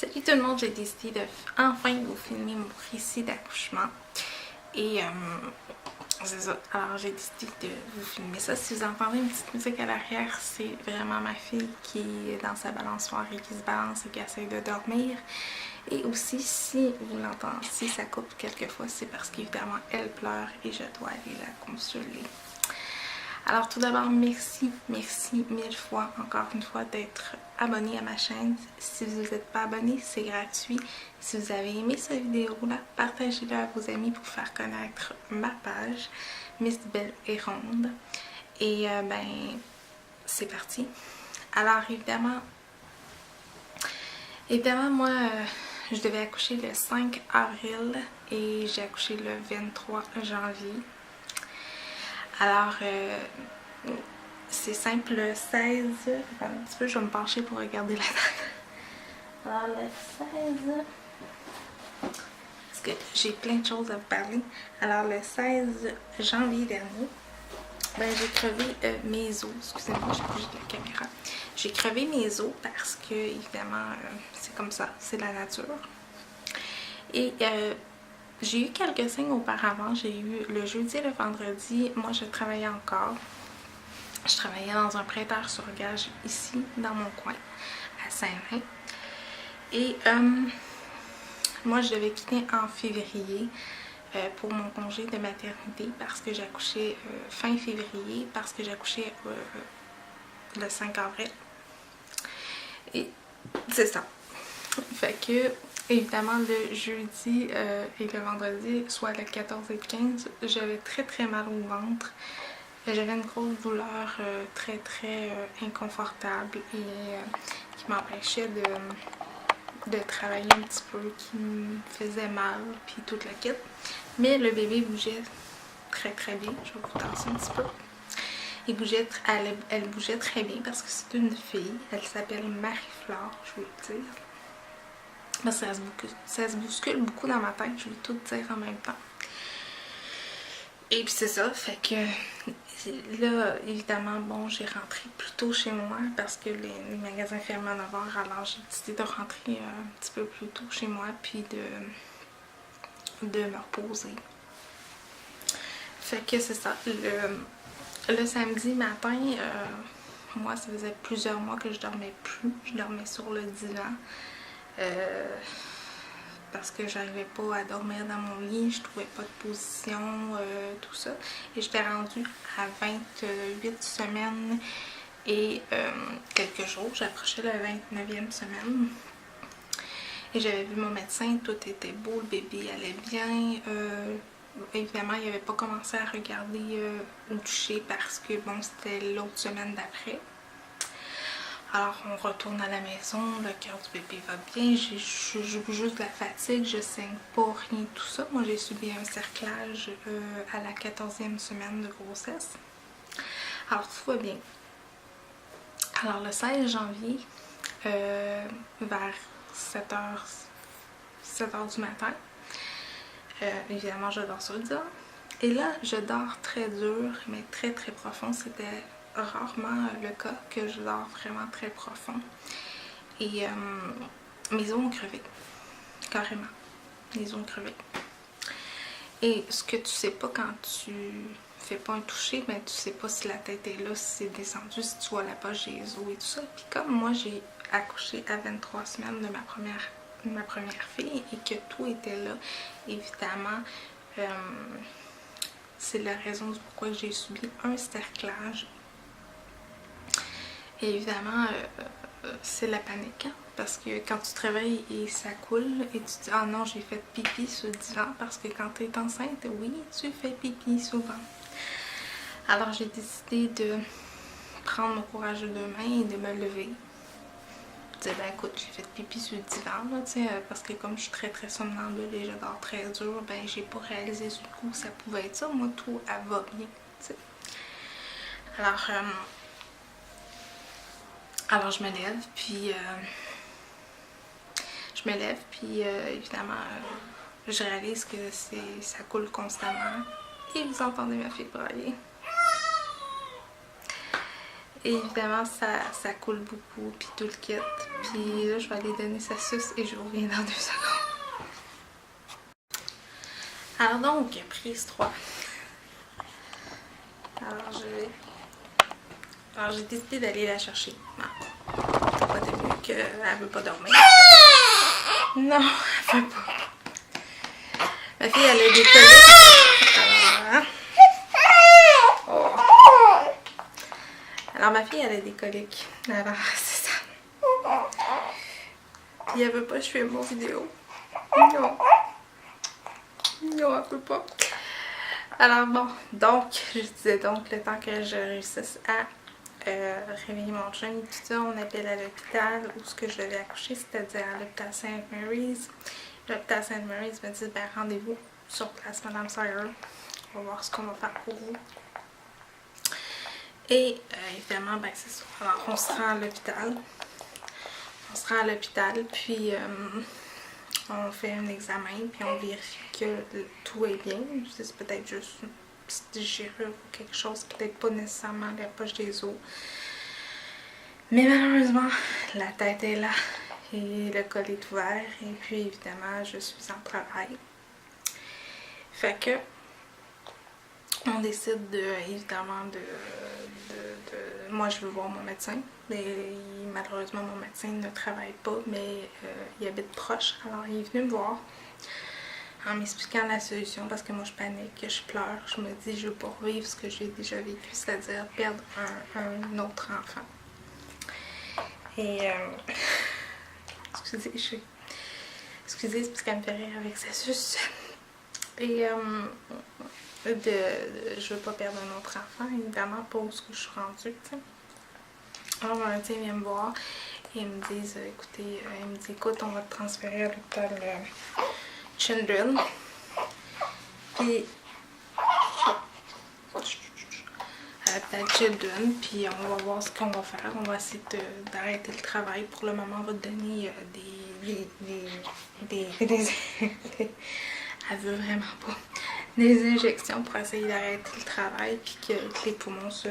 Salut tout le monde, j'ai décidé de enfin vous filmer mon récit d'accouchement. Et c'est ça, alors j'ai décidé de vous filmer ça. Si vous entendez une petite musique à l'arrière, c'est vraiment ma fille qui est dans sa balançoire et qui se balance et qui essaie de dormir. Et aussi, si vous l'entendez, si ça coupe quelquefois, c'est parce qu'évidemment elle pleure et je dois aller la consoler. Alors tout d'abord, merci mille fois, encore une fois, d'être abonné à ma chaîne. Si vous n'êtes pas abonné, c'est gratuit. Si vous avez aimé cette vidéo-là, partagez-la à vos amis pour faire connaître ma page, Miss Belle et Ronde. Et ben, c'est parti. Alors évidemment, moi, je devais accoucher le 5 avril et j'ai accouché le 23 janvier. Alors, c'est simple, le 16, un petit peu, je vais me pencher pour regarder la date. Alors, le 16, parce que j'ai plein de choses à vous parler. Alors, le 16 janvier dernier, ben, j'ai crevé mes os. Excusez-moi, j'ai bougé de la caméra. J'ai crevé mes os parce que, évidemment, c'est comme ça, c'est la nature. Et j'ai eu quelques signes auparavant. J'ai eu le jeudi et le vendredi. Moi, je travaillais encore. Je travaillais dans un prêteur sur gage ici, dans mon coin, à Saint-Vrain. Et moi, je devais quitter en février pour mon congé de maternité parce que j'accouchais fin février, parce que j'accouchais le 5 avril. Et c'est ça. Fait que, évidemment, le jeudi et le vendredi, soit le 14 et le 15, j'avais très mal au ventre. J'avais une grosse douleur très inconfortable et qui m'empêchait de travailler un petit peu, qui me faisait mal, puis toute la kit. Mais le bébé bougeait très bien. Je vais vous tasser un petit peu. Elle bougeait très bien parce que c'est une fille. Elle s'appelle Marie-Flore, je vais le dire. Parce que ça se bouscule beaucoup dans ma tête, je vais tout dire en même temps. Et puis c'est ça, fait que là, évidemment, bon, j'ai rentré plus tôt chez moi parce que les magasins ferment à 9h, alors j'ai décidé de rentrer un petit peu plus tôt chez moi puis de me reposer. Fait que c'est ça, le samedi matin, moi, ça faisait plusieurs mois que je dormais plus, je dormais sur le divan. Parce que j'arrivais pas à dormir dans mon lit, je trouvais pas de position, tout ça. Et j'étais rendue à 28 semaines et quelques jours. J'approchais la 29e semaine. Et j'avais vu mon médecin, tout était beau, le bébé allait bien. Évidemment, il n'avait pas commencé à regarder ou toucher parce que bon, c'était l'autre semaine d'après. Alors on retourne à la maison, le cœur du bébé va bien, j'ai juste de la fatigue, je saigne pas, rien, tout ça. Moi j'ai subi un cerclage à la 14e semaine de grossesse. Alors tout va bien. Alors le 16 janvier, vers 7h du matin, évidemment je dors sur le divan. Et là je dors très dur, mais très profond, c'était rarement le cas que je dors vraiment très profond. Et mes os ont crevé. Carrément. Les os ont crevé. Et ce que tu sais pas quand tu fais pas un toucher, ben tu sais pas si la tête est là, si c'est descendu, si tu vois la poche des os et tout ça. Puis comme moi j'ai accouché à 23 semaines de ma première fille et que tout était là, évidemment, c'est la raison du pourquoi j'ai subi un cerclage. Et évidemment, c'est la panique, hein, parce que quand tu te réveilles et ça coule et tu te dis « Ah non, j'ai fait pipi sur le divan » parce que quand tu es enceinte, oui, tu fais pipi souvent. Alors j'ai décidé de prendre mon courage de deux mains et de me lever. Je disais « Ben écoute, j'ai fait pipi sur le divan, là, parce que comme je suis très somnambule et je dors très dur, ben j'ai pas réalisé du coup que ça pouvait être ça. Moi, tout va bien, t'sais. » Alors je me lève, puis évidemment, je réalise que ça coule constamment. Et vous entendez ma fille brailler. Et évidemment, ça coule beaucoup, puis tout le kit. Puis là, je vais aller donner sa suce et je reviens dans 2 secondes. Alors donc, prise 3. Alors j'ai décidé d'aller la chercher. T'as pas vu qu'elle veut pas dormir. Non, elle veut pas. Ma fille, elle a des coliques. Alors ma fille, elle a des coliques. Alors, c'est ça. Puis elle veut pas que je filme mon vidéo. Non. Non, elle peut pas. Alors bon, donc, je disais donc, le temps que je réussisse à réveiller mon chum et tout ça, on appelle à l'hôpital où ce que je devais accoucher, c'est-à-dire à l'hôpital St. Mary's. L'hôpital St. Mary's me dit, ben rendez-vous sur place, Madame Sawyer. On va voir ce qu'on va faire pour vous. Et évidemment, ben c'est ça. Alors, on se rend à l'hôpital. On se rend à l'hôpital, puis on fait un examen, puis on vérifie que tout est bien. C'est peut-être juste une petite déchirure ou quelque chose, peut-être pas nécessairement la poche des os. Mais malheureusement, la tête est là et le col est ouvert. Et puis évidemment, je suis en travail. Fait que on décide évidemment moi je veux voir mon médecin, mais malheureusement mon médecin ne travaille pas, mais il habite proche, alors il est venu me voir en m'expliquant la solution parce que moi je panique, je pleure, je me dis je veux pas revivre ce que j'ai déjà vécu, c'est-à-dire perdre un autre enfant. Et excusez, c'est parce qu'elle me fait rire avec sa suce. Et je veux pas perdre un autre enfant, évidemment, pas où je suis rendue, tu sais. Alors, mon médecin vient me voir et ils me disent, écoutez, il me dit, écoute, on va te transférer à l'hôpital Children. Puis, à l'hôpital Children, puis on va voir ce qu'on va faire. On va essayer d'arrêter le travail. Pour le moment, on va te donner des elle veut vraiment pas. Des injections pour essayer d'arrêter le travail puis que les poumons se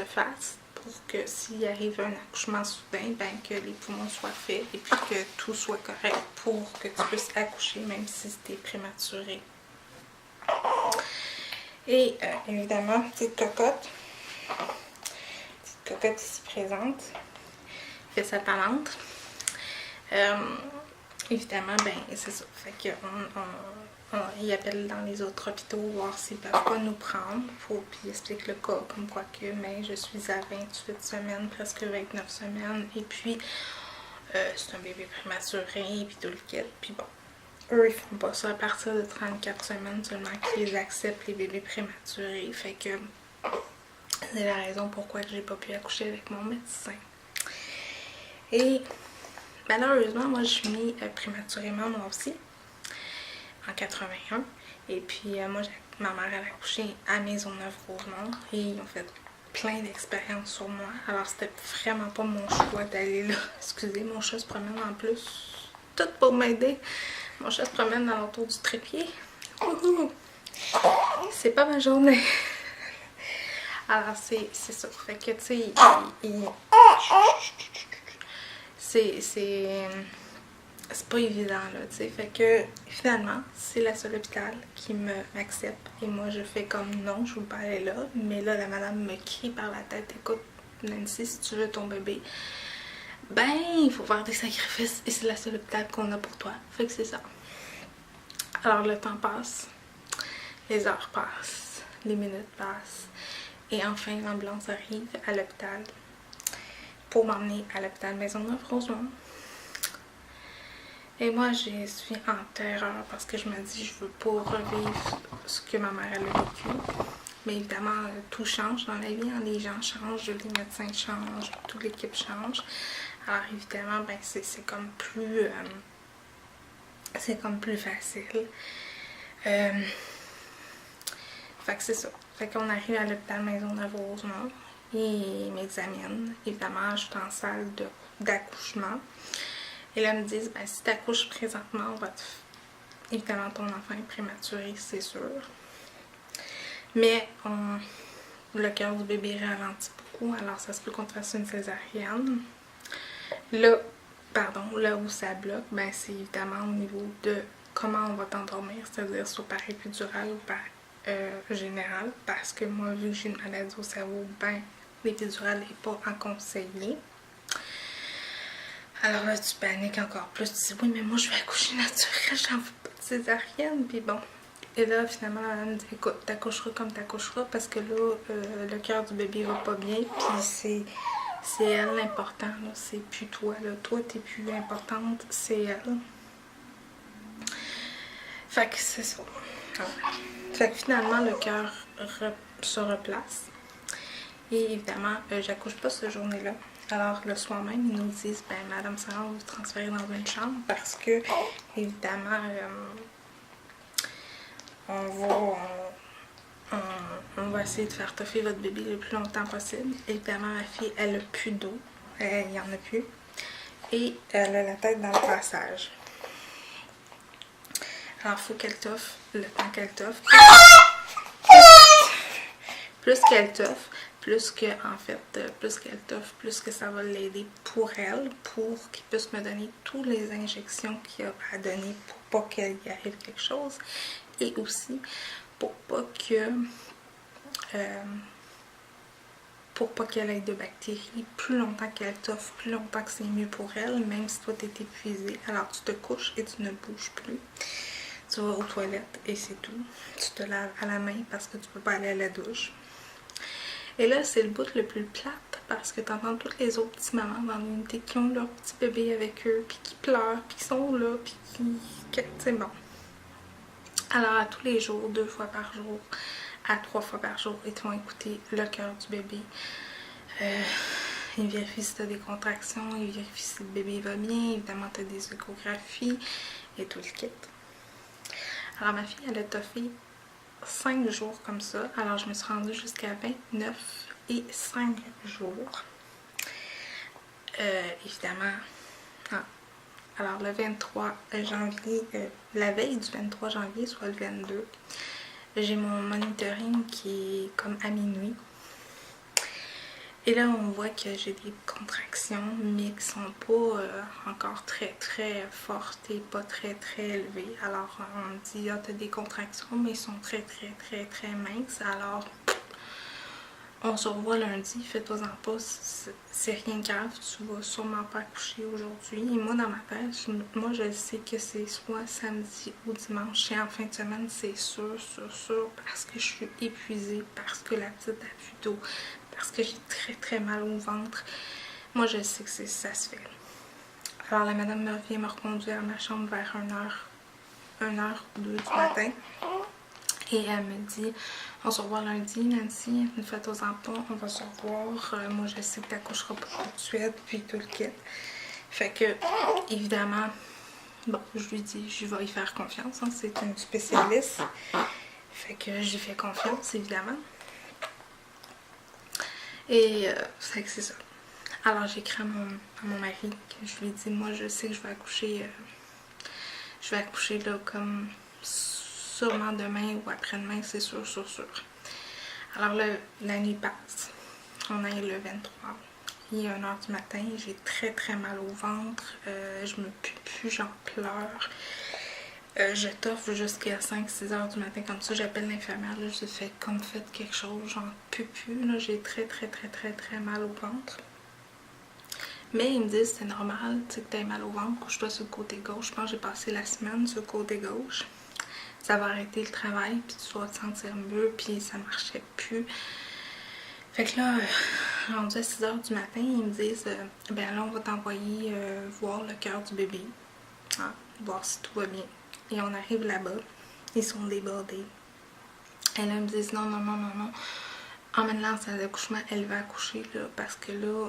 fassent pour que s'il arrive un accouchement soudain, ben que les poumons soient faits et puis que tout soit correct pour que tu puisses accoucher même si c'était prématuré. Et évidemment, petite cocotte ici présente, fait sa talente. Évidemment, ben c'est ça. Fait que ils appellent dans les autres hôpitaux voir s'ils peuvent pas nous prendre. Puis expliquent le cas comme quoi que mais je suis à 28 semaines, presque 29 semaines. Et puis c'est un bébé prématuré, puis tout le kit. Puis bon, eux ils font pas ça à partir de 34 semaines seulement qu'ils acceptent les bébés prématurés. Fait que c'est la raison pourquoi j'ai pas pu accoucher avec mon médecin. Et malheureusement, moi je suis née prématurément moi aussi, en 81. Et puis moi, ma mère elle a accouché à Maisonneuve-Rosemont et ils ont fait plein d'expériences sur moi. Alors c'était vraiment pas mon choix d'aller là. Excusez, mon chat se promène en plus. Tout pour m'aider. Mon chat se promène dans l'entour du trépied. C'est pas ma journée. Alors c'est ça. Fait que tu sais, c'est pas évident là, tu sais. Fait que finalement, c'est la seule hôpital qui m'accepte. Et moi, je fais comme non, je veux pas aller là. Mais là, la madame me crie par la tête, écoute, Nancy, si tu veux ton bébé, ben, il faut faire des sacrifices. Et c'est la seule hôpital qu'on a pour toi. Fait que c'est ça. Alors, le temps passe, les heures passent, les minutes passent. Et enfin, l'ambulance arrive à l'hôpital pour m'emmener à l'hôpital Maisonneuve-Rosemont. Et moi, je suis en terreur parce que je me dis, je veux pas revivre ce que ma mère elle a vécu. Mais évidemment, tout change dans la vie, hein. Les gens changent, les médecins changent, toute l'équipe change. Alors évidemment, ben c'est comme plus facile. Fait que c'est ça. Fait qu'on arrive à l'hôpital Maisonneuve-Rosemont. Ils m'examinent. Évidemment, je suis en salle d'accouchement. Et là, ils me disent, ben, si tu accouches présentement, évidemment, ton enfant est prématuré, c'est sûr. Mais le cœur du bébé ralentit beaucoup, alors ça se peut qu'on te fasse une césarienne. Là, là où ça bloque, ben c'est évidemment au niveau de comment on va t'endormir, c'est-à-dire soit par épidural ou par général, parce que moi, vu que j'ai une maladie au cerveau, ben l'épidural n'est pas à conseiller. Alors là, tu paniques encore plus, tu dis oui, mais moi je vais accoucher naturel, j'en veux pas de césarienne, puis bon. Et là, finalement, elle me dit écoute, t'accoucheras comme t'accoucheras, parce que là, le cœur du bébé va pas bien, puis c'est elle l'important, là, c'est plus toi, là. Toi, t'es plus importante, c'est elle. Fait que c'est ça. Voilà. Fait que finalement, le cœur se replace. Et évidemment, j'accouche pas cette journée-là. Alors, le soir même, ils nous disent, ben, Madame Sarah, on va vous transférer dans une chambre parce que, évidemment, on va essayer de faire toffer votre bébé le plus longtemps possible. Évidemment, ma fille, elle a plus d'eau. Il n'y en a plus. Et elle a la tête dans le passage. Alors, il faut qu'elle toffe le temps qu'elle toffe. Plus qu'elle toffe, plus qu'elle toffe, plus que ça va l'aider pour elle, pour qu'il puisse me donner toutes les injections qu'il y a à donner pour pas qu'elle y arrive quelque chose. Et aussi, pour pas qu'elle ait de bactéries, plus longtemps qu'elle toffe, plus longtemps que c'est mieux pour elle, même si toi t'es épuisé. Alors tu te couches et tu ne bouges plus. Tu vas aux toilettes et c'est tout. Tu te laves à la main parce que tu peux pas aller à la douche. Et là, c'est le bout le plus plate parce que tu entends toutes les autres petites mamans dans l'unité qui ont leur petit bébé avec eux, puis qui pleurent, puis qui sont là, puis qui... C'est bon. Alors, à tous les jours, 2 fois par jour, à 3 fois par jour, ils te vont écouter le cœur du bébé. Ils vérifient si tu as des contractions, ils vérifient si le bébé va bien, évidemment, tu as des échographies et tout le kit. Alors, ma fille, elle a toffé 5 jours comme ça. Alors, je me suis rendue jusqu'à 29 et 5 jours. Évidemment. Alors, le 23 janvier, la veille du 23 janvier, soit le 22, j'ai mon monitoring qui est comme à minuit. Et là, on voit que j'ai des contractions, mais qui sont pas encore très très fortes et pas très très élevées. Alors, on me dit, ah, t'as des contractions, mais ils sont très très très très minces. Alors, on se revoit lundi, fais-toi-en pas, c'est rien de grave, tu vas sûrement pas accoucher aujourd'hui. Et moi, dans ma tête, moi, je sais que c'est soit samedi ou dimanche. Et en fin de semaine, c'est sûr, parce que je suis épuisée, parce que la petite a plus d'eau, parce que j'ai très très mal au ventre. Moi, je sais que ça se fait. Alors, la madame vient me reconduire à ma chambre vers 1h ou 2 du matin. Et elle me dit, on se revoit lundi, Nancy, ne faites-en pas, on va se revoir. Moi, je sais que t'accoucheras pas tout de suite, puis tout le kit. Fait que, évidemment, bon, je lui dis, je vais y faire confiance, hein, c'est une spécialiste. Fait que j'y fais confiance, évidemment. Et fait que c'est ça. Alors, j'écris à mon mari, que je lui dis, moi, je sais que je vais accoucher là, comme... sûrement demain ou après-demain, c'est sûr. Alors la nuit passe. On est le 23. Il est 1h du matin. J'ai très très mal au ventre. Je me pue plus, j'en pleure. Je toffe jusqu'à 5-6 heures du matin. Comme ça, j'appelle l'infirmière. Là, je fais comme faites quelque chose. J'en peux plus. Là, j'ai très mal au ventre. Mais ils me disent c'est normal, tu sais que t'as mal au ventre. Couche-toi sur le côté gauche. Je pense que j'ai passé la semaine sur le côté gauche. Ça va arrêter le travail, puis tu vas te sentir mieux, puis ça marchait plus. Fait que là, rendu à 6h du matin, ils me disent ben là, on va t'envoyer voir le cœur du bébé, hein, voir si tout va bien. Et on arrive là-bas, ils sont débordés. Et là, ils me disent non. Emmène-la en salle d'accouchement, elle va accoucher, là, parce que là,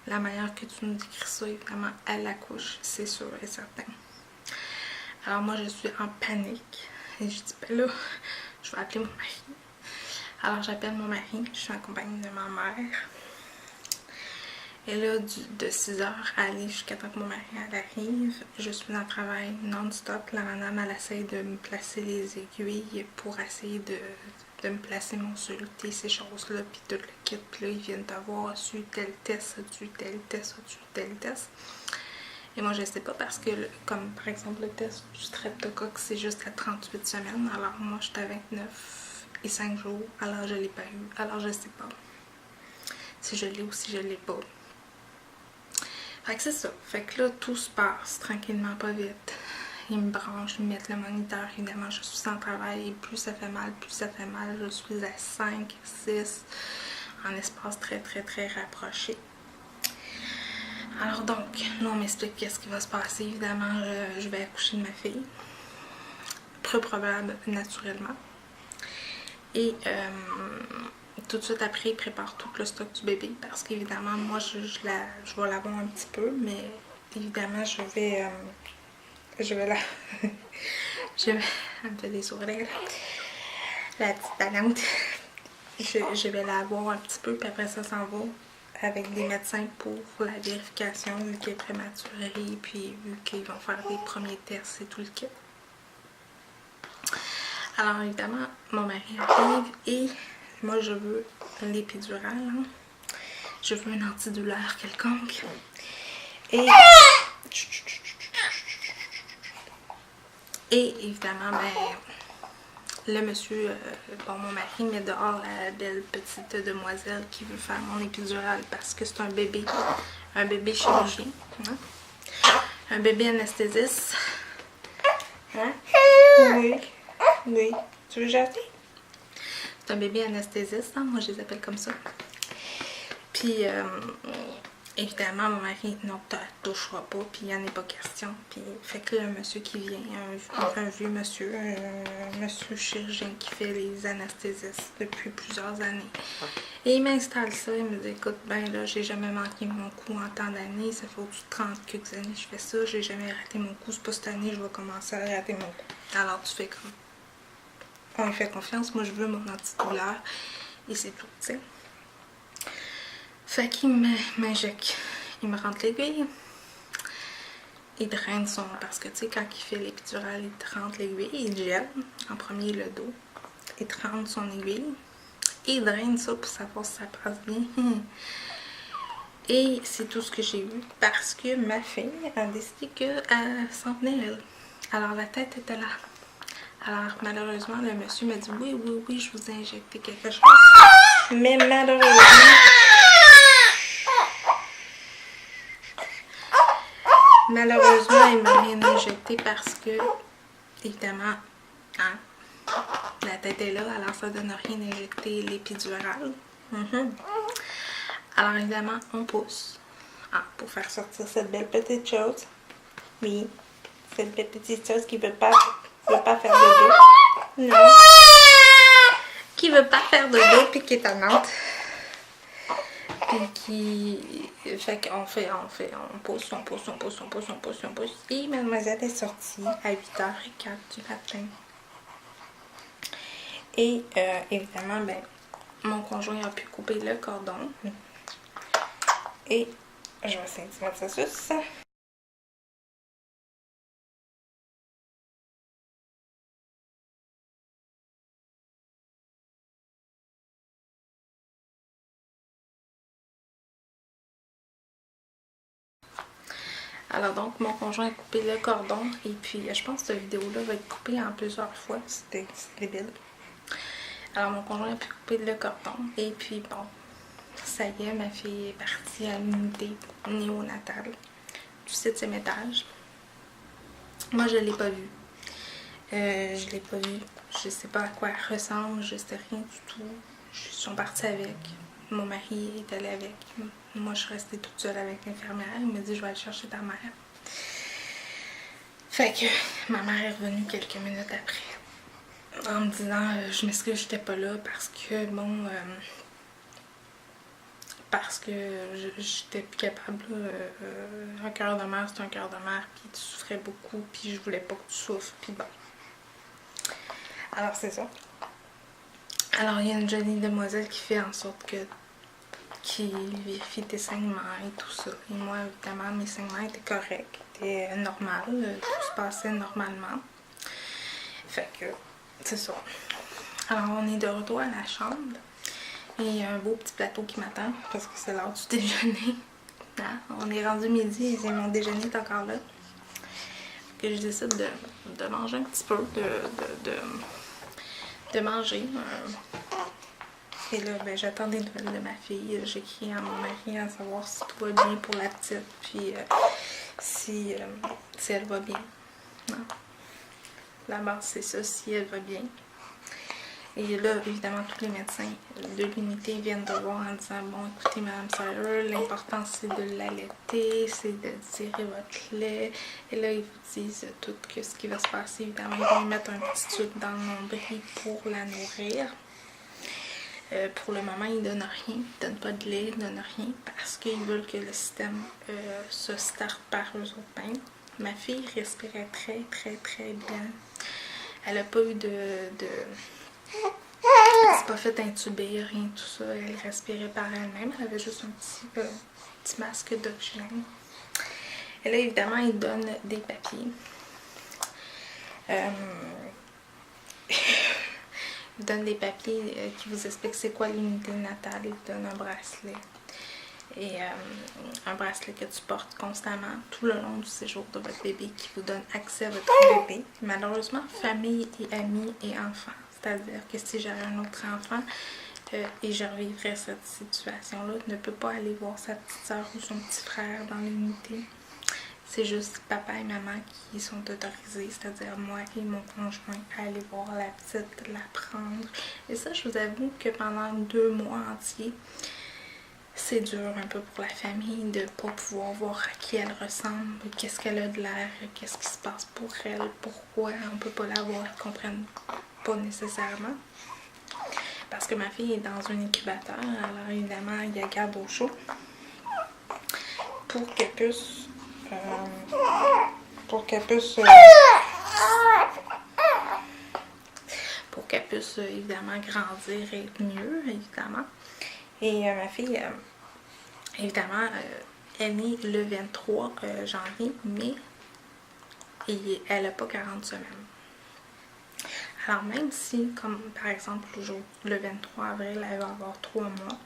la manière que tu nous décris ça, évidemment, elle accouche, c'est sûr et certain. Alors moi, je suis en panique. Et je dis, ben là, je vais appeler mon mari. Alors j'appelle mon mari, je suis accompagnée de ma mère. Et là, de 6h à aller jusqu'à temps que mon mari arrive, je suis dans le travail non-stop. La madame, elle essaie de me placer les aiguilles pour essayer de me placer mon SULT et ces choses-là, puis tout le kit. Puis là, ils viennent t'avoir su tel test, as-tu tel test, as-tu tel test. Et moi, je sais pas parce que, comme par exemple, le test du streptocoque, c'est juste à 38 semaines. Alors moi, j'étais à 29 et 5 jours. Alors, je l'ai pas eu. Alors, je sais pas si je l'ai ou si je l'ai pas. Fait que c'est ça. Fait que là, tout se passe tranquillement, pas vite. Ils me branchent, ils me mettent le moniteur. Évidemment, je suis en travail. Et plus ça fait mal, plus ça fait mal. Je suis à 5, 6 en espace très, très, très rapproché. Alors donc, là, on m'explique qu'est-ce qui va se passer. Évidemment, je vais accoucher de ma fille. Peu probable, naturellement. Et tout de suite après, ils préparent tout le stock du bébé. Parce qu'évidemment, moi, je vais l'avoir un petit peu. Mais évidemment, je vais la... elle me fait des sourires. La petite talente. Je vais la voir un petit peu. Puis après ça s'en va avec des médecins pour la vérification vu qu'elle est prématurée, puis vu qu'ils vont faire des premiers tests et tout le kit. Alors évidemment, mon mari arrive et moi je veux l'épidurale, hein. Je veux un antidouleur quelconque. Et évidemment, le monsieur, mon mari met dehors la belle petite demoiselle qui veut faire mon épidurale parce que c'est un bébé chirurgien, hein? Un bébé anesthésiste. Hein? Oui. Oui. Tu veux jeter? C'est un bébé anesthésiste, hein? Moi je les appelle comme ça. Puis, évidemment, mon mari, non, tu toucheras pas, puis il n'y en a pas question. Puis, fait que là, un monsieur qui vient, un vieux monsieur, un monsieur chirurgien qui fait les anesthésistes depuis plusieurs années. Et il m'installe ça, il me dit, écoute, ben là, j'ai jamais manqué mon coup en tant d'années, ça fait au-dessus de 30 quelques années que je fais ça, j'ai jamais raté mon coup, c'est pas cette année, je vais commencer à rater mon coup. Alors, tu fais comme, on lui fait confiance, moi je veux mon antidouleur, et c'est tout, tu sais. Fait qu'il m'injecte, il me rentre l'aiguille, il draine son... Parce que tu sais, quand il fait l'épidural, il te rentre l'aiguille, il gèle en premier le dos, il te rentre son aiguille, et il draine ça pour savoir si ça passe bien. Et c'est tout ce que j'ai eu parce que ma fille a décidé qu'elle s'en venait elle. Alors la tête était là. Alors malheureusement, le monsieur m'a dit oui, je vous ai injecté quelque chose. Mais malheureusement, il m'a rien injecté parce que, évidemment, hein, la tête est là, alors ça donne rien d'injecter l'épidurale. Alors évidemment, on pousse pour faire sortir cette belle petite chose. Oui, cette belle petite chose qui veut pas faire de dos. Non. Qui veut pas faire de dos puis qui est tannante. Puis qui... Fait qu'on on pousse. Et mademoiselle est sortie à 8h04 du matin. Et évidemment, ben, mon conjoint a pu couper le cordon. Et je vais essayer de mettre ça sur ça. Alors donc, mon conjoint a coupé le cordon et puis je pense que cette vidéo-là va être coupée en plusieurs fois. C'est débile. Alors mon conjoint a pu couper le cordon et puis bon, ça y est, ma fille est partie à l'unité néonatale du 7e étage. Moi, je ne l'ai pas vue. Je l'ai pas vue. Je sais pas à quoi elle ressemble, je sais rien du tout. Ils sont partis avec. Mon mari est allé avec. Moi, je suis restée toute seule avec l'infirmière. Il m'a dit, je vais aller chercher ta mère. Fait que ma mère est revenue quelques minutes après. En me disant, je m'excuse, j'étais pas là parce que, bon... parce que j'étais plus capable. Un cœur de mère, c'est un cœur de mère. Puis tu souffrais beaucoup. Puis je voulais pas que tu souffres. Puis bon. Alors, c'est ça. Alors, il y a une jolie demoiselle qui fait en sorte que... qui vérifie tes saignements et tout ça. Et moi, évidemment, mes saignements étaient corrects, étaient normaux, tout se passait normalement. Fait que, c'est ça. Alors, on est de retour à la chambre. Et il y a un beau petit plateau qui m'attend parce que c'est l'heure du déjeuner. Hein? On est rendu midi et mon déjeuner est encore là. Que je décide de manger un petit peu, de manger. Et là, ben, j'attends des nouvelles de ma fille. J'écris à mon mari à savoir si tout va bien pour la petite, puis si elle va bien. Non. La base, c'est ça, si elle va bien. Et là, évidemment, tous les médecins de l'unité viennent de voir en disant, bon, écoutez, Mme Sawyer, l'important, c'est de l'allaiter, c'est de tirer votre lait. Et là, ils vous disent tout ce qui va se passer. Évidemment, ils vont lui mettre un petit tube dans le nombril pour la nourrir. Pour le moment, ils ne donnent rien, ils ne donnent pas de lait, ils ne donnent rien parce qu'ils veulent que le système se starte par eux autres-mêmes. Ma fille respirait très, très, très bien. Elle n'a pas eu elle s'est pas fait intuber, rien de tout ça. Elle respirait par elle-même. Elle avait juste un petit masque d'oxygène. Et là, évidemment, ils donnent des papiers. Ils donnent des papiers qui vous expliquent c'est quoi l'unité natale. Ils vous donnent un bracelet. Et un bracelet que tu portes constamment tout le long du séjour de votre bébé qui vous donne accès à votre bébé. Malheureusement, famille et amis et enfants. C'est-à-dire que si j'avais un autre enfant et je revivrais cette situation-là, ne peut pas aller voir sa petite soeur ou son petit frère dans l'unité. C'est juste papa et maman qui sont autorisés, c'est-à-dire moi et mon conjoint, à aller voir la petite, la prendre. Et ça, je vous avoue que pendant 2 mois entiers, c'est dur un peu pour la famille de ne pas pouvoir voir à qui elle ressemble, qu'est-ce qu'elle a de l'air, qu'est-ce qui se passe pour elle, pourquoi on ne peut pas la voir, ils ne comprennent pas nécessairement. Parce que ma fille est dans un incubateur, alors évidemment, il y a garde au chaud pour qu'elle puisse évidemment grandir et être mieux, évidemment. Et ma fille, évidemment, est née le 23 janvier, mais elle n'a pas 40 semaines. Alors même si, comme par exemple le 23 avril, elle va avoir 3 mois,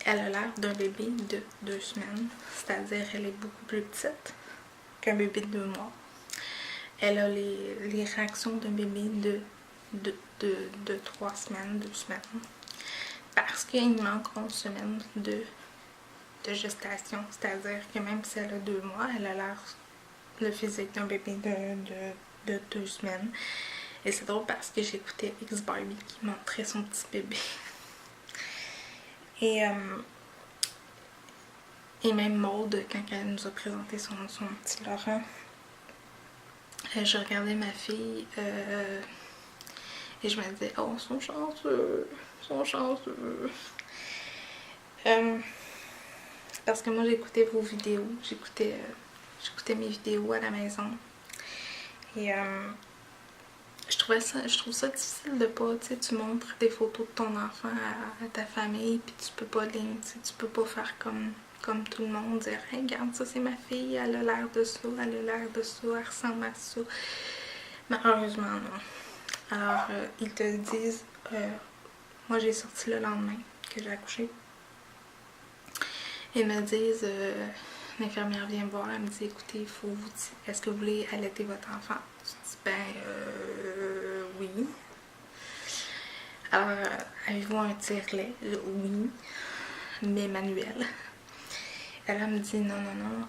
elle a l'air d'un bébé de 2 semaines, c'est-à-dire elle est beaucoup plus petite qu'un bébé de 2 mois. Elle a les réactions d'un bébé de 3 semaines, 2 semaines, parce qu'il manque 11 semaines de gestation, c'est-à-dire que même si elle a 2 mois, elle a l'air le physique d'un bébé de 2 semaines. Et c'est drôle parce que j'écoutais X-Barbie qui montrait son petit bébé. Et même Maude, quand elle nous a présenté son petit Laurent, je regardais ma fille et je me disais, oh, ils sont chanceux, ils sont chanceux. Parce que moi, j'écoutais vos vidéos, j'écoutais mes vidéos à la maison. Et je trouve ça difficile de pas, tu montres des photos de ton enfant à ta famille, puis tu peux pas faire comme tout le monde, dire hey, regarde, ça c'est ma fille, elle a l'air de ça, elle ressemble à ça. Malheureusement, non. Alors, ils te disent, moi j'ai sorti le lendemain que j'ai accouché. Ils me disent, l'infirmière vient me voir, elle me dit, écoutez, est-ce que vous voulez allaiter votre enfant? Je dis, oui. Alors, avez-vous un tire-lait? Oui, mais manuel. Elle me dit, non,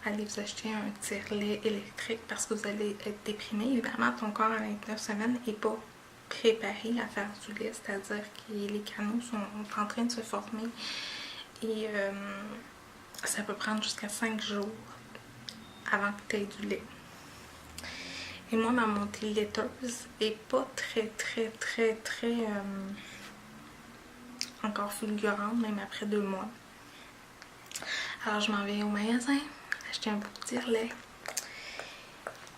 allez vous acheter un tire-lait électrique parce que vous allez être déprimé. Évidemment, ton corps à 29 semaines n'est pas préparé à faire du lait, c'est-à-dire que les canaux sont en train de se former et ça peut prendre jusqu'à 5 jours avant que tu aies du lait. Et moi, ma montée laiteuse est pas très encore fulgurante, même après 2 mois. Alors, je m'en vais au magasin, acheter un beau tire-lait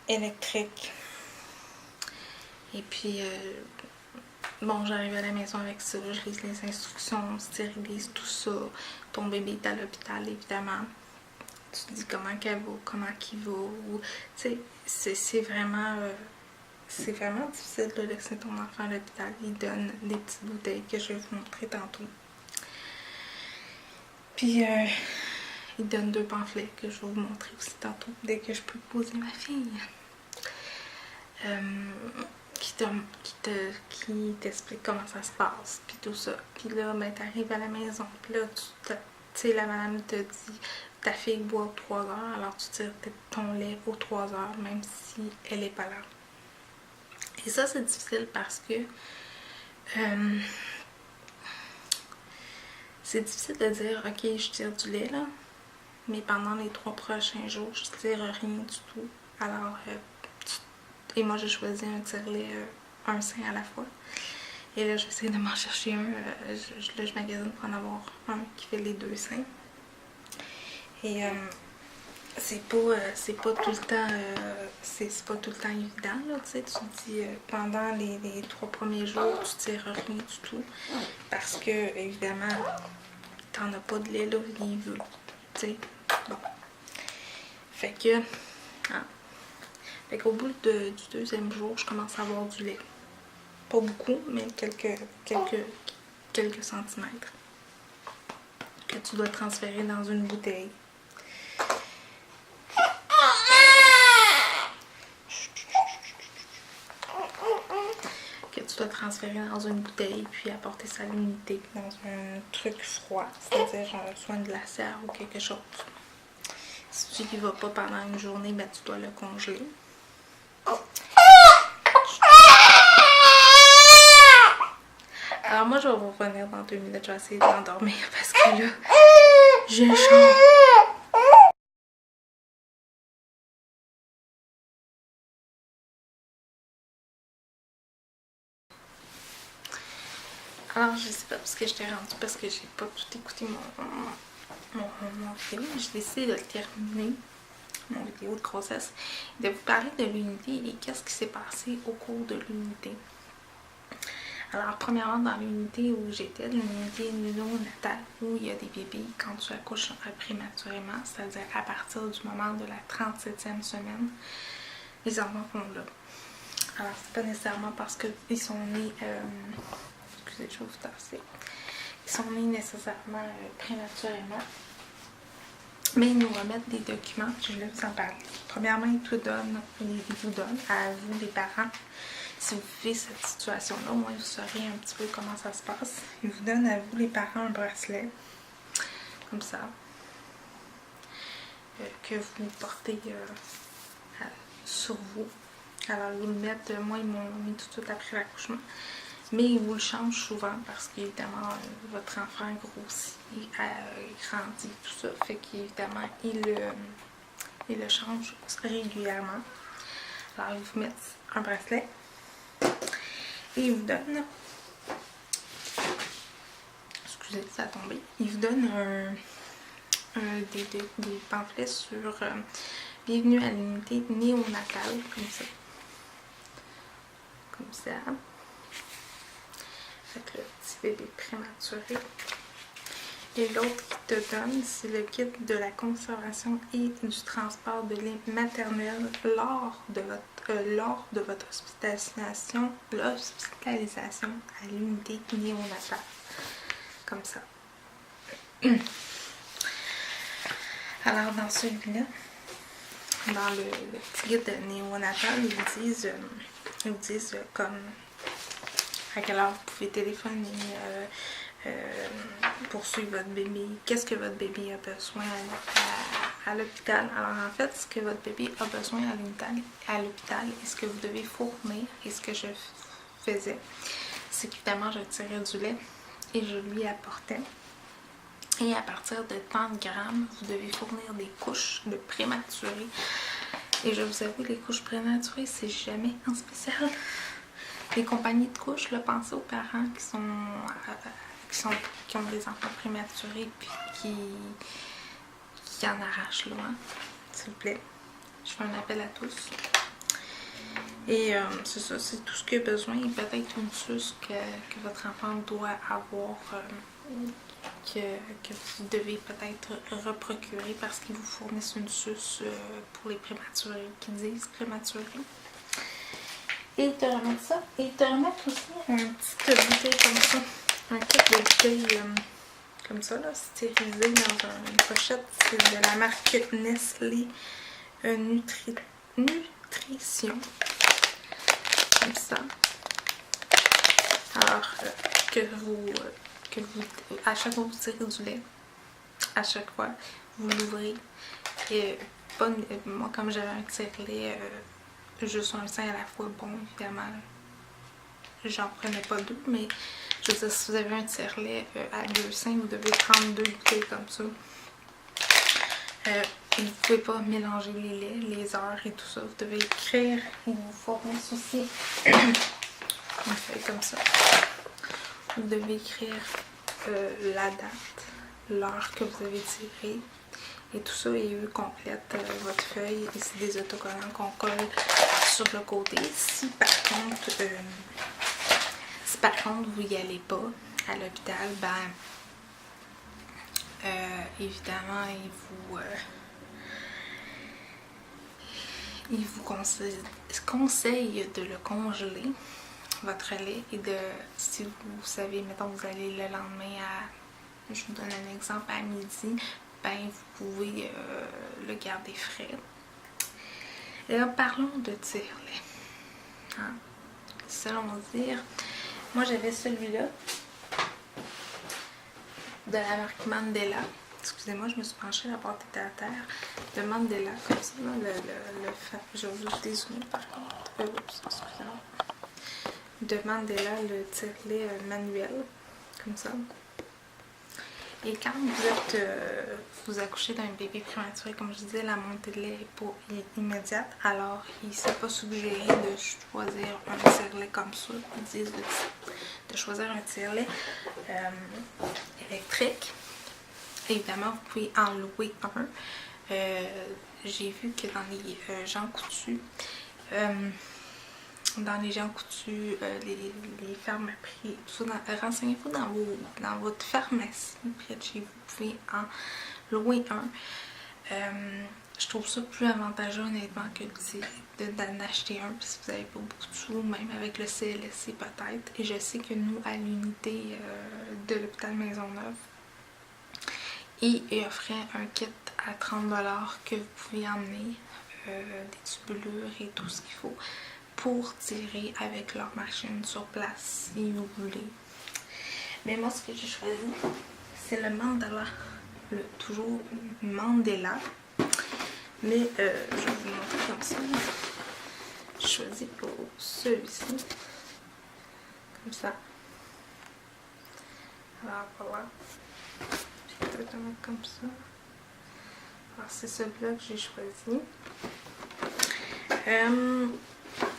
électrique. Et puis, bon, j'arrive à la maison avec ça, je lis les instructions, stérilise tout ça. Ton bébé est à l'hôpital, évidemment. Tu te dis comment qu'elle va, comment qu'il va. Tu sais, c'est vraiment... c'est vraiment difficile de laisser ton enfant à l'hôpital. Il donne des petites bouteilles que je vais vous montrer tantôt. Puis, il donne 2 pamphlets que je vais vous montrer aussi tantôt, dès que je peux poser ma fille. Qui t'explique comment ça se passe, puis tout ça. Puis là, ben, t'arrives à la maison, puis là, tu sais, la madame te dit, ta fille boit aux 3 heures, alors tu tires ton lait aux 3 heures, même si elle n'est pas là. Et ça, c'est difficile parce que c'est difficile de dire, ok, je tire du lait, là, mais pendant les 3 prochains jours, je tire rien du tout. Alors, et moi, j'ai choisi un tire-lait, un sein à la fois. Et là, j'essaie de m'en chercher un. Là, je magasine pour en avoir un qui fait les 2 seins. Et c'est pas tout le temps c'est pas tout le temps évident, là, tu sais. Tu te dis, pendant les 3 premiers jours, tu tires rien du tout. Parce que, évidemment, t'en as pas de lait, là, il veut. Tu sais, bon. Fait que, hein. Fait qu'au bout du 2e jour, je commence à avoir du lait. Pas beaucoup, mais quelques centimètres. Que tu dois transférer dans une bouteille. Que tu dois transférer dans une bouteille, puis apporter ça à l'unité dans un truc froid, c'est-à-dire soit une glacière ou quelque chose. Si tu n'y vas pas pendant une journée, ben, tu dois le congeler. Alors moi, je vais vous revenir dans 2 minutes, je vais essayer de m'endormir parce que là, j'ai chaud. Alors, je sais pas parce que je t'ai rendu, parce que j'ai pas tout écouté mon film. J'ai décidé de le terminer, mon vidéo de grossesse, de vous parler de l'unité et qu'est-ce qui s'est passé au cours de l'unité. Alors, premièrement, dans l'unité où j'étais, l'unité néonatale, où il y a des bébés quand tu accouches prématurément, c'est-à-dire à partir du moment de la 37e semaine, les enfants sont là. Alors, c'est pas nécessairement parce qu'ils sont nés... excusez, je vais vous tasser. Ils sont nés nécessairement prématurément. Mais ils nous remettent des documents, je vais vous en parler. Premièrement, ils vous donnent à vous, les parents, si vous vivez cette situation-là, au moins vous saurez un petit peu comment ça se passe. Ils vous donnent à vous, les parents, un bracelet, comme ça, que vous portez sur vous. Alors, ils le mettent, moi, ils m'ont mis tout de suite après l'accouchement. Mais ils vous le changent souvent parce qu'évidemment, votre enfant grossit, grandit, tout ça. Fait qu'évidemment, ils le changent régulièrement. Alors, ils vous mettent un bracelet et ils vous donnent... Excusez, ça a tombé. Ils vous donnent des pamphlets sur bienvenue à l'unité néonatale, comme ça. Comme ça. Avec le petit bébé prématuré. Et l'autre qui te donne, c'est le kit de la conservation et du transport de lait maternel lors de votre hospitalisation à l'unité néonatale. Comme ça. Alors, dans celui-là, dans le petit guide néonatal, ils vous disent comme à quelle heure vous pouvez téléphoner pour suivre votre bébé, qu'est-ce que votre bébé a besoin à l'hôpital. Alors en fait, ce que votre bébé a besoin à l'hôpital et ce que vous devez fournir, et ce que je faisais, c'est qu'évidemment je tirais du lait et je lui apportais. Et à partir de tant de grammes, vous devez fournir des couches de prématurés. Et je vous avoue, les couches prématurées, c'est jamais en spécial. Les compagnies de couches, là, pensez aux parents qui ont des enfants prématurés puis qui en arrachent là, hein, s'il vous plaît. Je fais un appel à tous. Et c'est ça, c'est tout ce qu'il a besoin. Et peut-être une suce que votre enfant doit avoir, que vous devez peut-être reprocurer parce qu'ils vous fournissent une suce pour les prématurés, qui disent prématurés. Et ils te remettent ça. Et ils te remettent aussi un petit bouteille comme ça. Un kit de bouteilles comme ça, là, stérilisé dans une pochette. C'est de la marque Nestlé Nutrition. Comme ça. Alors, à chaque fois que vous tirez du lait, à chaque fois, vous l'ouvrez. Et moi, comme j'avais un tire-lait, juste un sein à la fois, bon, évidemment, j'en prenais pas deux, mais je veux dire, si vous avez un tire-lait à 2 seins, vous devez prendre 2 bouteilles comme ça. Vous ne pouvez pas mélanger les laits, les heures et tout ça. Vous devez écrire et vous fournissent aussi une feuille comme ça. Vous devez écrire la date, l'heure que vous avez tiré et tout ça, et eux complètent votre feuille et c'est des autocollants qu'on colle sur le côté. Si par contre vous n'y allez pas à l'hôpital, ben évidemment ils vous conseillent de le congeler, votre lait, et si vous savez, mettons vous allez le lendemain je vous donne un exemple, à midi, ben vous pouvez le garder frais. Et là, parlons de tire-lait. Hein? Selon dire, moi j'avais celui-là de la marque Mandela. Excusez-moi, je me suis penchée, la porte était à terre. De Mandela, comme ça, là, je vais vous dézoomer par contre. Excusez-moi. De Mandela, le tire-lait manuel, comme ça. Et quand vous accouchez d'un bébé prématuré, comme je disais, la montée de lait est pas immédiate. Alors, il ne s'est pas suggéré de choisir un tire-lait comme ça. Ils disent de choisir un tire-lait électrique. Évidemment, vous pouvez en louer un. J'ai vu que dans les gens coutus, les pharmacies, renseignez-vous dans votre pharmacie près de chez vous, vous pouvez en louer un. Je trouve ça plus avantageux honnêtement que d'en acheter un si vous n'avez pas beaucoup de sous, même avec le CLSC peut-être. Et je sais que nous, à l'unité de l'hôpital Maisonneuve, ils offraient un kit à 30$ que vous pouvez emmener, des tubulures et tout ce qu'il faut pour tirer avec leur machine sur place si vous voulez. Mais moi, ce que j'ai choisi, c'est le Mandela, toujours Mandela. Mais je vais vous montrer comme ça. J'ai choisi pour celui-ci. Comme ça. Alors voilà. Je vais peut-être le mettre comme ça. Alors c'est celui-là que j'ai choisi.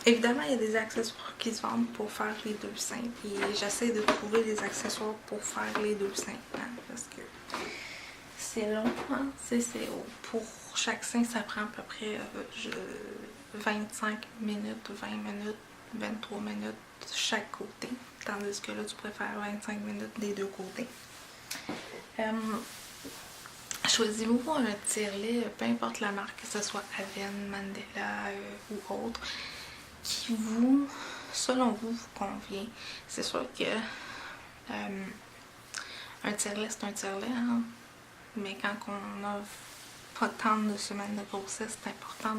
Évidemment, il y a des accessoires qui se vendent pour faire les 2 seins. Et j'essaie de trouver des accessoires pour faire les 2 seins. Hein, parce que c'est long. Hein? Pour chaque sein, ça prend à peu près 25 minutes, 20 minutes, 23 minutes chaque côté. Tandis que là, tu préfères 25 minutes des deux côtés. Choisissez-vous un tire-lait, peu importe la marque, que ce soit Aven, Mandela ou autre, qui vous, selon vous convient. C'est sûr que un tire-lait, c'est un tire-lait, hein? Mais quand on n'a pas tant de semaines de grossesse, c'est important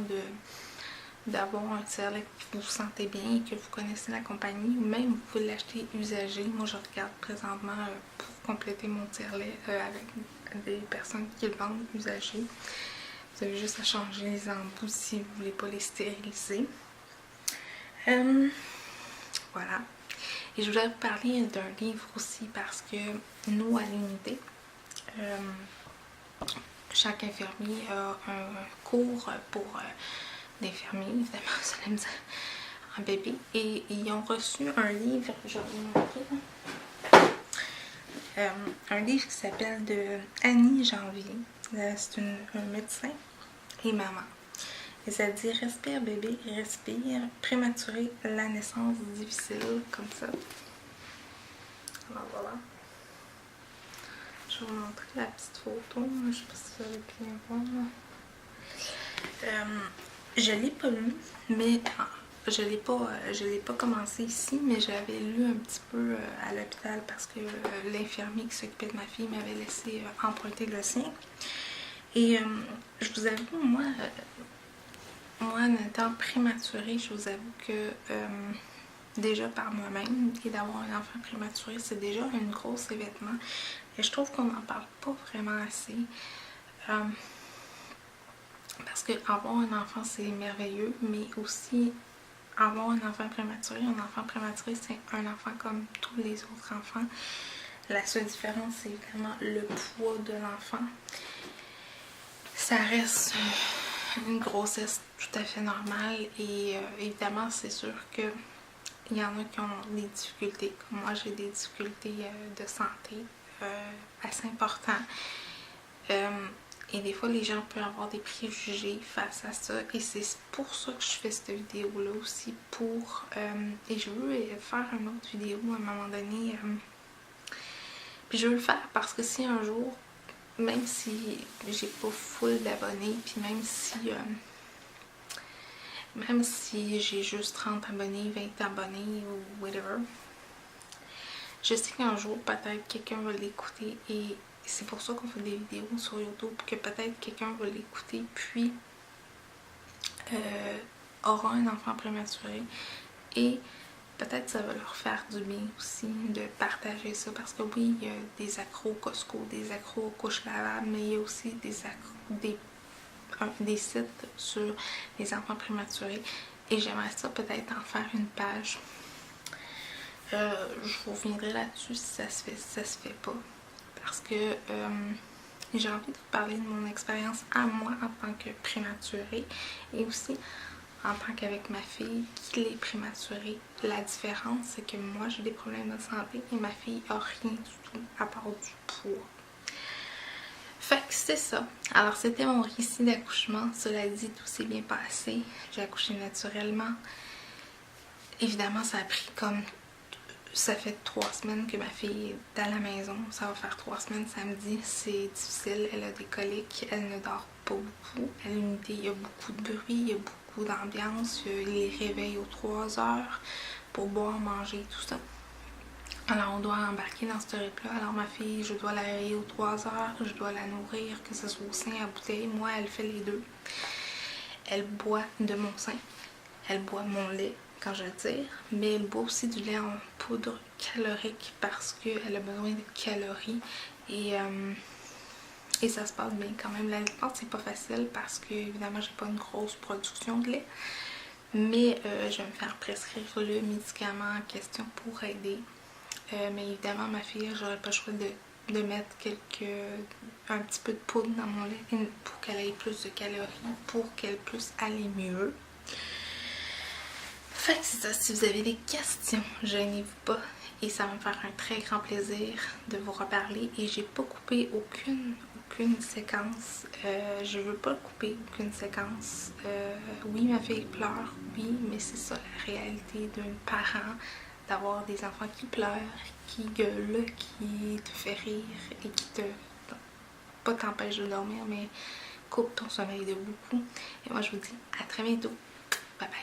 d'avoir un tire-lait que vous sentez bien et que vous connaissez la compagnie. Ou même, vous pouvez l'acheter usagé. Moi, je regarde présentement pour compléter mon tire-lait avec des personnes qui le vendent usagé. Vous avez juste à changer les embouts si vous ne voulez pas les stériliser. Voilà. Et je voudrais vous parler d'un livre aussi parce que nous, à l'unité, chaque infirmier a un cours pour d'infirmiers, évidemment, ça allait me dire, un bébé. Et ils ont reçu un livre, je vais vous montrer. Un livre qui s'appelle de Annie Janvier. C'est un médecin et maman. Et ça dit respire bébé, respire, prématuré, la naissance difficile, comme ça. Alors voilà. Je vais vous montrer la petite photo. Je ne sais pas si vous allez bien voir. Je ne l'ai pas lu, mais je l'ai pas commencé ici, mais j'avais lu un petit peu à l'hôpital parce que l'infirmier qui s'occupait de ma fille m'avait laissé emprunter le sien. Et je vous avoue, moi, en étant prématurée, je vous avoue que déjà par moi-même, et d'avoir un enfant prématuré, c'est déjà un gros événement. Et je trouve qu'on n'en parle pas vraiment assez. Parce que avoir un enfant, c'est merveilleux, mais aussi avoir un enfant prématuré, c'est un enfant comme tous les autres enfants. La seule différence, c'est évidemment le poids de l'enfant. Ça reste une grossesse tout à fait normale et évidemment, c'est sûr que il y en a qui ont des difficultés. Comme moi, j'ai des difficultés de santé assez importantes. Et des fois, les gens peuvent avoir des préjugés face à ça. Et c'est pour ça que je fais cette vidéo-là aussi. Et je veux faire une autre vidéo à un moment donné. Puis je veux le faire parce que si un jour, même si j'ai pas full d'abonnés, puis même si j'ai juste 30 abonnés, 20 abonnés ou whatever, je sais qu'un jour, peut-être quelqu'un va l'écouter et c'est pour ça qu'on fait des vidéos sur YouTube, que peut-être quelqu'un va l'écouter puis aura un enfant prématuré et peut-être ça va leur faire du bien aussi de partager ça parce que oui, il y a des accros au Costco, des accros aux couches lavables, mais il y a aussi des sites sur les enfants prématurés et j'aimerais ça peut-être en faire une page. Je vous reviendrai là-dessus si ça se fait, si ça se fait pas. Parce que j'ai envie de vous parler de mon expérience à moi en tant que prématurée et aussi en tant qu'avec ma fille qui l'est prématurée. La différence, c'est que moi j'ai des problèmes de santé et ma fille a rien du tout à part du poids. Fait que c'est ça. Alors c'était mon récit d'accouchement. Cela dit, tout s'est bien passé. J'ai accouché naturellement. Évidemment, ça a pris comme... Ça fait 3 semaines que ma fille est à la maison. Ça va faire 3 semaines samedi. C'est difficile. Elle a des coliques. Elle ne dort pas beaucoup. À l'unité, il y a beaucoup de bruit. Il y a beaucoup d'ambiance. Il y a les réveils aux 3 heures pour boire, manger, tout ça. Alors, on doit embarquer dans ce rythme-là. Alors, ma fille, je dois la réveiller aux 3 heures. Je dois la nourrir, que ce soit au sein, à bouteille. Moi, elle fait les deux. Elle boit de mon sein. Elle boit mon lait quand je tire, mais elle boit aussi du lait en poudre calorique parce qu'elle a besoin de calories et ça se passe bien quand même. L'allaitement, c'est pas facile parce que évidemment j'ai pas une grosse production de lait, mais je vais me faire prescrire le médicament en question pour aider. Mais évidemment ma fille, j'aurais pas le choix de mettre un petit peu de poudre dans mon lait pour qu'elle ait plus de calories, pour qu'elle puisse aller mieux. Fait que c'est ça, si vous avez des questions, gênez-vous pas et ça va me faire un très grand plaisir de vous reparler et j'ai pas coupé aucune séquence, je veux pas couper aucune séquence. Oui, ma fille pleure, oui, mais c'est ça la réalité d'un parent, d'avoir des enfants qui pleurent, qui gueulent, qui te fait rire et qui pas t'empêche de dormir, mais coupe ton sommeil de beaucoup. Et moi je vous dis à très bientôt, bye bye.